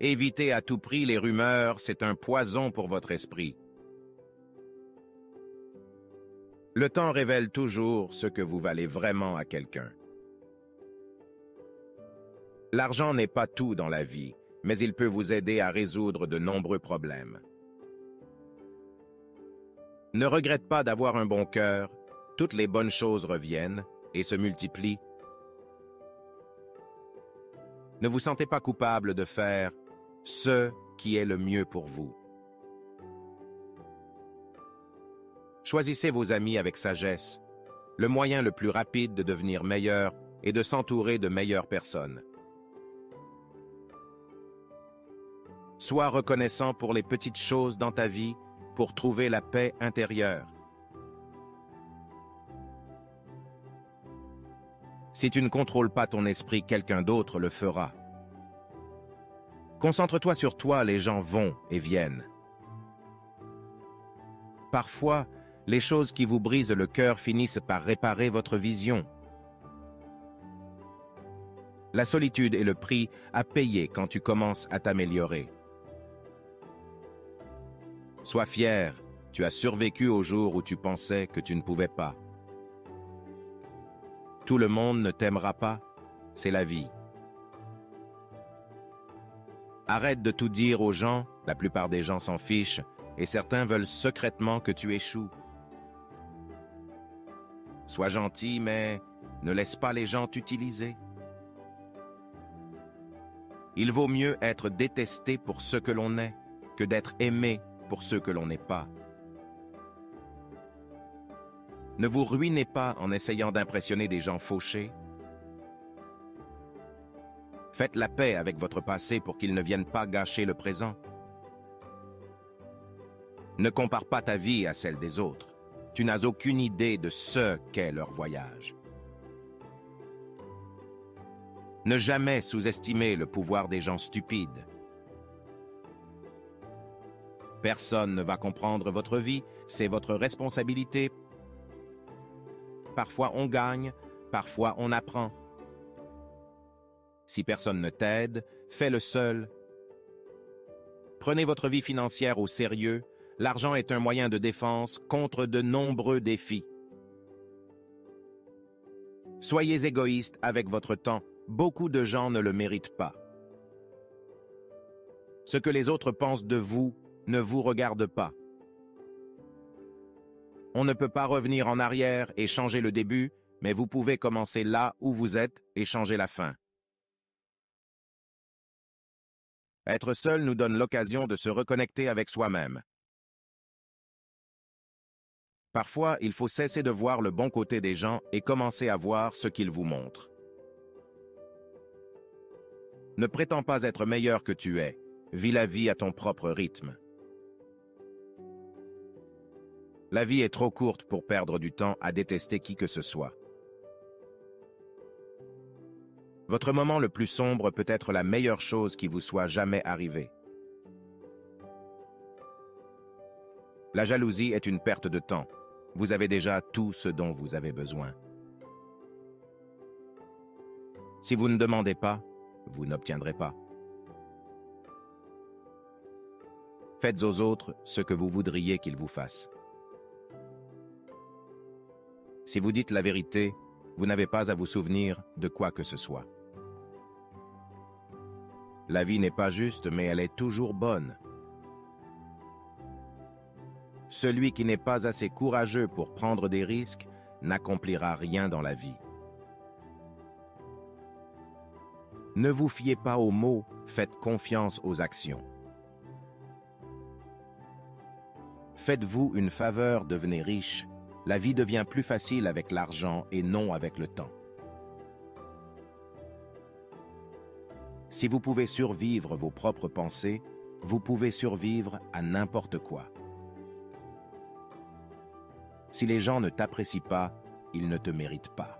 Évitez à tout prix les rumeurs, c'est un poison pour votre esprit. Le temps révèle toujours ce que vous valez vraiment à quelqu'un. L'argent n'est pas tout dans la vie, mais il peut vous aider à résoudre de nombreux problèmes. Ne regrette pas d'avoir un bon cœur, toutes les bonnes choses reviennent et se multiplient. Ne vous sentez pas coupable de faire ce qui est le mieux pour vous. Choisissez vos amis avec sagesse. Le moyen le plus rapide de devenir meilleur est de s'entourer de meilleures personnes. Sois reconnaissant pour les petites choses dans ta vie pour trouver la paix intérieure. Si tu ne contrôles pas ton esprit, quelqu'un d'autre le fera. Concentre-toi sur toi, les gens vont et viennent. Parfois, les choses qui vous brisent le cœur finissent par réparer votre vision. La solitude est le prix à payer quand tu commences à t'améliorer. Sois fier, tu as survécu au jour où tu pensais que tu ne pouvais pas. Tout le monde ne t'aimera pas, c'est la vie. Arrête de tout dire aux gens, la plupart des gens s'en fichent, et certains veulent secrètement que tu échoues. Sois gentil, mais ne laisse pas les gens t'utiliser. Il vaut mieux être détesté pour ce que l'on est, que d'être aimé pour ce que l'on n'est pas. Ne vous ruinez pas en essayant d'impressionner des gens fauchés. Faites la paix avec votre passé pour qu'il ne vienne pas gâcher le présent. Ne compare pas ta vie à celle des autres. Tu n'as aucune idée de ce qu'est leur voyage. Ne jamais sous-estimer le pouvoir des gens stupides. Personne ne va comprendre votre vie, c'est votre responsabilité. Parfois on gagne, parfois on apprend. Si personne ne t'aide, fais-le seul. Prenez votre vie financière au sérieux. L'argent est un moyen de défense contre de nombreux défis. Soyez égoïste avec votre temps. Beaucoup de gens ne le méritent pas. Ce que les autres pensent de vous ne vous regarde pas. On ne peut pas revenir en arrière et changer le début, mais vous pouvez commencer là où vous êtes et changer la fin. Être seul nous donne l'occasion de se reconnecter avec soi-même. Parfois, il faut cesser de voir le bon côté des gens et commencer à voir ce qu'ils vous montrent. Ne prétends pas être meilleur que tu es. Vis la vie à ton propre rythme. La vie est trop courte pour perdre du temps à détester qui que ce soit. Votre moment le plus sombre peut être la meilleure chose qui vous soit jamais arrivée. La jalousie est une perte de temps. Vous avez déjà tout ce dont vous avez besoin. Si vous ne demandez pas, vous n'obtiendrez pas. Faites aux autres ce que vous voudriez qu'ils vous fassent. Si vous dites la vérité, vous n'avez pas à vous souvenir de quoi que ce soit. La vie n'est pas juste, mais elle est toujours bonne. Celui qui n'est pas assez courageux pour prendre des risques n'accomplira rien dans la vie. Ne vous fiez pas aux mots, faites confiance aux actions. Faites-vous une faveur, devenez riche. La vie devient plus facile avec l'argent et non avec le temps. Si vous pouvez survivre vos propres pensées, vous pouvez survivre à n'importe quoi. Si les gens ne t'apprécient pas, ils ne te méritent pas.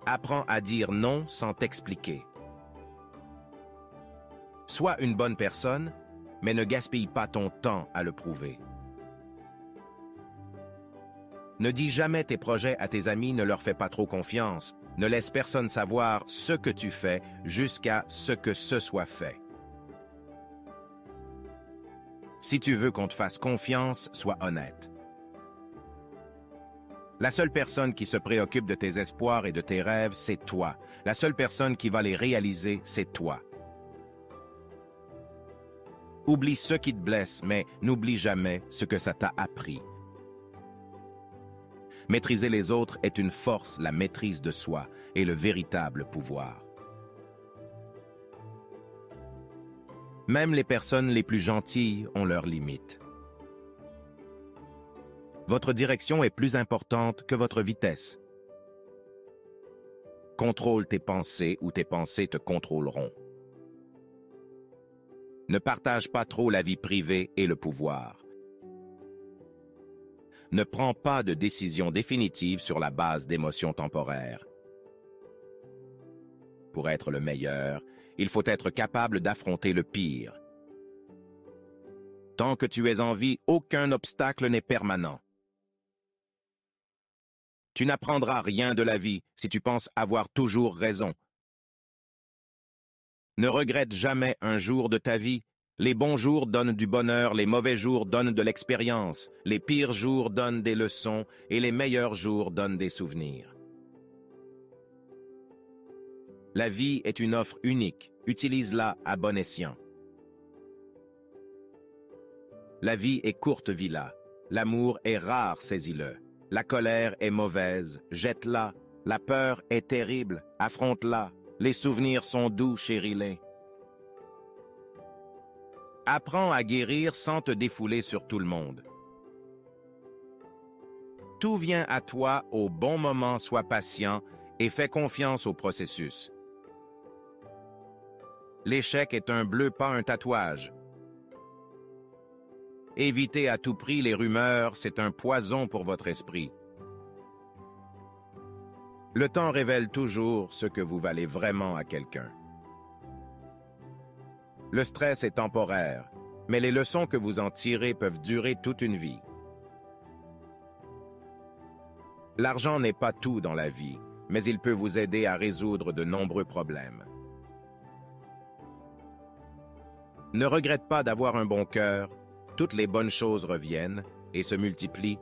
Apprends à dire non sans t'expliquer. Sois une bonne personne, mais ne gaspille pas ton temps à le prouver. Ne dis jamais tes projets à tes amis, ne leur fais pas trop confiance. Ne laisse personne savoir ce que tu fais jusqu'à ce que ce soit fait. Si tu veux qu'on te fasse confiance, sois honnête. La seule personne qui se préoccupe de tes espoirs et de tes rêves, c'est toi. La seule personne qui va les réaliser, c'est toi. Oublie ce qui te blesse, mais n'oublie jamais ce que ça t'a appris. Maîtriser les autres est une force, la maîtrise de soi est le véritable pouvoir. Même les personnes les plus gentilles ont leurs limites. Votre direction est plus importante que votre vitesse. Contrôle tes pensées ou tes pensées te contrôleront. Ne partage pas trop la vie privée et le pouvoir. Ne prends pas de décision définitive sur la base d'émotions temporaires. Pour être le meilleur, il faut être capable d'affronter le pire. Tant que tu es en vie, aucun obstacle n'est permanent. Tu n'apprendras rien de la vie si tu penses avoir toujours raison. Ne regrette jamais un jour de ta vie. Les bons jours donnent du bonheur, les mauvais jours donnent de l'expérience, les pires jours donnent des leçons et les meilleurs jours donnent des souvenirs. La vie est une offre unique, utilise-la à bon escient. La vie est courte, vis-la. L'amour est rare, saisis-le. La colère est mauvaise, jette-la. La peur est terrible, affronte-la. Les souvenirs sont doux, chéris-les. Apprends à guérir sans te défouler sur tout le monde. Tout vient à toi au bon moment, sois patient et fais confiance au processus. L'échec est un bleu, pas un tatouage. Évitez à tout prix les rumeurs, c'est un poison pour votre esprit. Le temps révèle toujours ce que vous valez vraiment à quelqu'un. Le stress est temporaire, mais les leçons que vous en tirez peuvent durer toute une vie. L'argent n'est pas tout dans la vie, mais il peut vous aider à résoudre de nombreux problèmes. Ne regrette pas d'avoir un bon cœur, toutes les bonnes choses reviennent et se multiplient.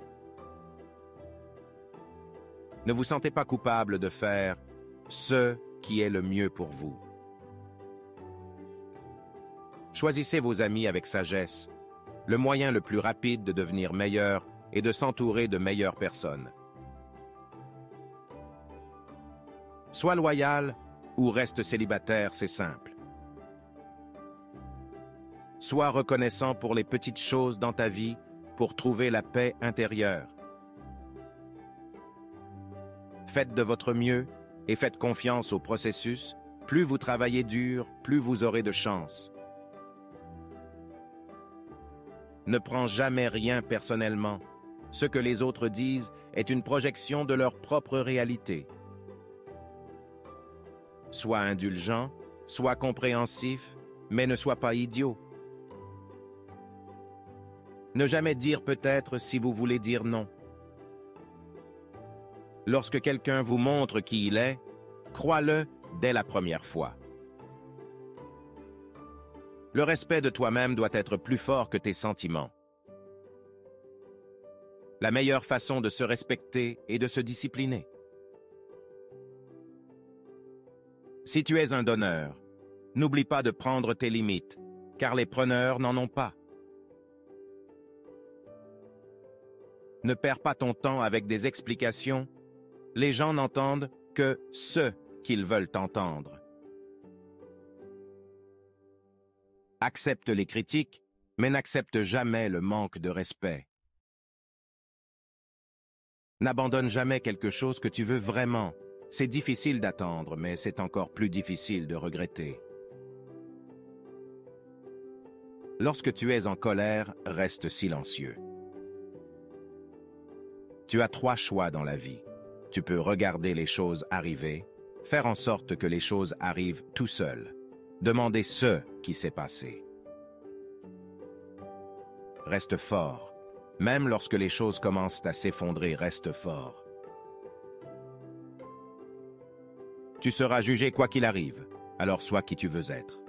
Ne vous sentez pas coupable de faire ce qui est le mieux pour vous. Choisissez vos amis avec sagesse. Le moyen le plus rapide de devenir meilleur est de s'entourer de meilleures personnes. Sois loyal ou reste célibataire, c'est simple. Sois reconnaissant pour les petites choses dans ta vie pour trouver la paix intérieure. Faites de votre mieux et faites confiance au processus. Plus vous travaillez dur, plus vous aurez de chance. Ne prends jamais rien personnellement. Ce que les autres disent est une projection de leur propre réalité. Sois indulgent, sois compréhensif, mais ne sois pas idiot. Ne jamais dire peut-être si vous voulez dire non. Lorsque quelqu'un vous montre qui il est, crois-le dès la première fois. Le respect de toi-même doit être plus fort que tes sentiments. La meilleure façon de se respecter est de se discipliner. Si tu es un donneur, n'oublie pas de prendre tes limites, car les preneurs n'en ont pas. Ne perds pas ton temps avec des explications. Les gens n'entendent que ce qu'ils veulent entendre. Accepte les critiques, mais n'accepte jamais le manque de respect. N'abandonne jamais quelque chose que tu veux vraiment. C'est difficile d'attendre, mais c'est encore plus difficile de regretter. Lorsque tu es en colère, reste silencieux. Tu as 3 choix dans la vie. Tu peux regarder les choses arriver, faire en sorte que les choses arrivent tout seul, demander ce qui s'est passé. Reste fort, Même lorsque les choses commencent à s'effondrer, reste fort. Tu seras jugé quoi qu'il arrive, alors sois qui tu veux être.